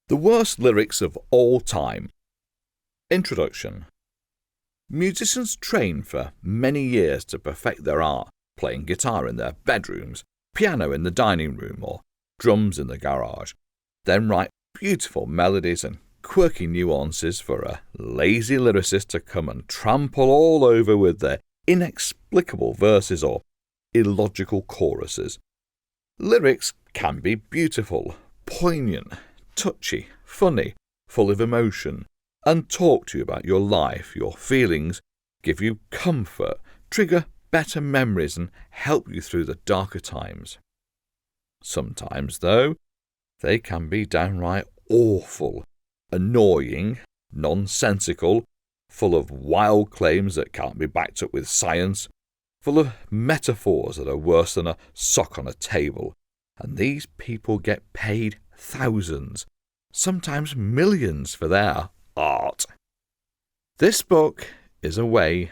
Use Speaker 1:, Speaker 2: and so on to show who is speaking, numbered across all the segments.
Speaker 1: The worst lyrics of all time. Introduction. Musicians train for many years to perfect their art, playing guitar in their bedrooms, piano in the dining room, or drums in the garage, then write beautiful melodies and quirky nuances for a lazy lyricist to come and trample all over with their inexplicable verses or illogical choruses. Lyrics can be beautiful, poignant, touchy, funny, full of emotion, and talk to you about your life, your feelings, give you comfort, trigger better memories, and help you through the darker times. Sometimes, though, they can be downright awful, annoying, nonsensical, full of wild claims that can't be backed up with science, full of metaphors that are worse than a sock on a table, and these people get paid thousands, sometimes millions for their art. This book is a way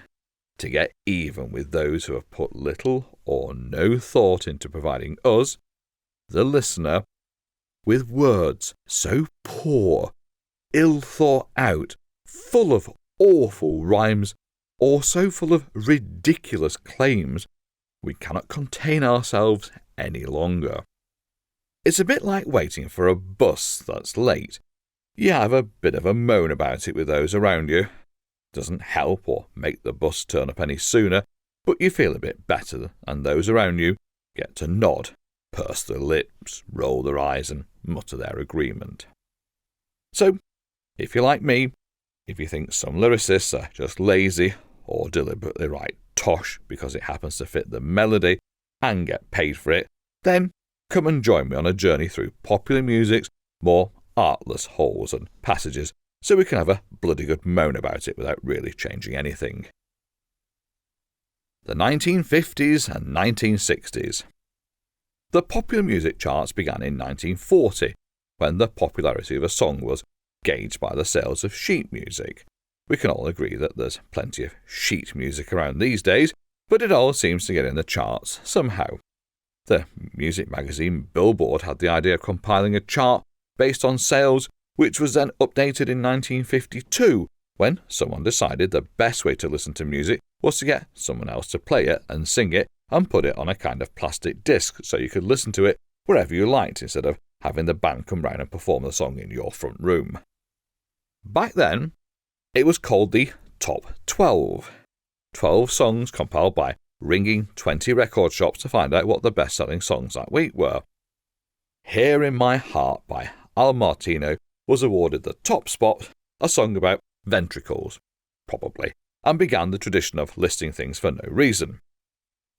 Speaker 1: to get even with those who have put little or no thought into providing us, the listener, with words so poor, ill thought out, full of awful rhymes, or so full of ridiculous claims, we cannot contain ourselves any longer. It's a bit like waiting for a bus that's late. You have a bit of a moan about it with those around you. Doesn't help or make the bus turn up any sooner, but you feel a bit better, and those around you get to nod, purse their lips, roll their eyes, and mutter their agreement. So, if you're like me, if you think some lyricists are just lazy or deliberately write tosh because it happens to fit the melody and get paid for it, then come and join me on a journey through popular music's more artless holes and passages so we can have a bloody good moan about it without really changing anything. The 1950s and 1960s. The popular music charts began in 1940, when the popularity of a song was gauged by the sales of sheet music. We can all agree that there's plenty of sheet music around these days, but it all seems to get in the charts somehow. The music magazine Billboard had the idea of compiling a chart based on sales, which was then updated in 1952, when someone decided the best way to listen to music was to get someone else to play it and sing it and put it on a kind of plastic disc so you could listen to it wherever you liked instead of having the band come round and perform the song in your front room. Back then, it was called the Top 12. 12 songs compiled by ringing 20 record shops to find out what the best-selling songs that week were. Here in My Heart by Al Martino was awarded the top spot, a song about ventricles, probably, and began the tradition of listing things for no reason.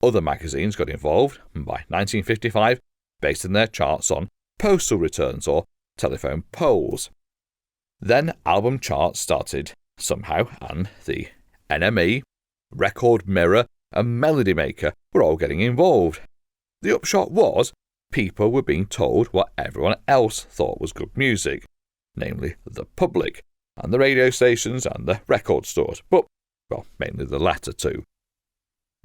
Speaker 1: Other magazines got involved, and by 1955, based their charts on postal returns or telephone polls. Then album charts started somehow, and the NME, Record Mirror, and Melody Maker were all getting involved. The upshot was people were being told what everyone else thought was good music, namely the public, and the radio stations and the record stores, but, well, mainly the latter two.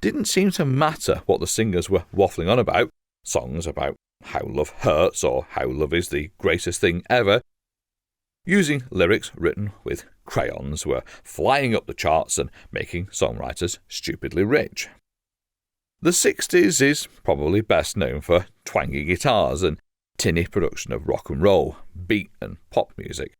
Speaker 1: Didn't seem to matter what the singers were waffling on about, songs about how love hurts or how love is the greatest thing ever. Using lyrics written with crayons were flying up the charts and making songwriters stupidly rich. The 60s is probably best known for twangy guitars and tinny production of rock and roll, beat and pop music.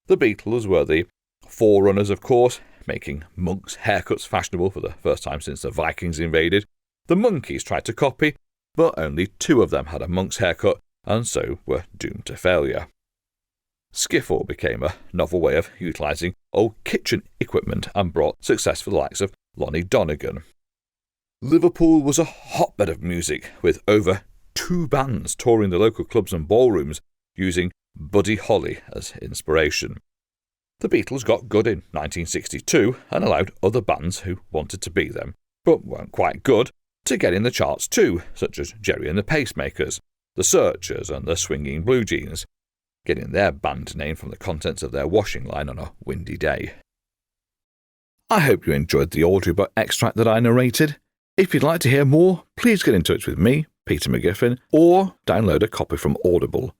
Speaker 1: The Beatles were the forerunners, of course, making monks' haircuts fashionable for the first time since the Vikings invaded. The Monkees tried to copy, but only 2 of them had a monk's haircut and so were doomed to failure. Skiffle became a novel way of utilising old kitchen equipment and brought success for the likes of Lonnie Donegan. Liverpool was a hotbed of music, with over 2 bands touring the local clubs and ballrooms using Buddy Holly as inspiration. The Beatles got good in 1962 and allowed other bands who wanted to be them, but weren't quite good, to get in the charts too, such as Jerry and the Pacemakers, the Searchers and the Swinging Blue Jeans, getting their band name from the contents of their washing line on a windy day. I hope you enjoyed the audiobook extract that I narrated. If you'd like to hear more, please get in touch with me, Peter McGiffin, or download a copy from Audible.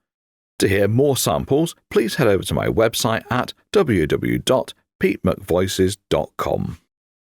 Speaker 1: To hear more samples, please head over to my website at www.petemcvoices.com.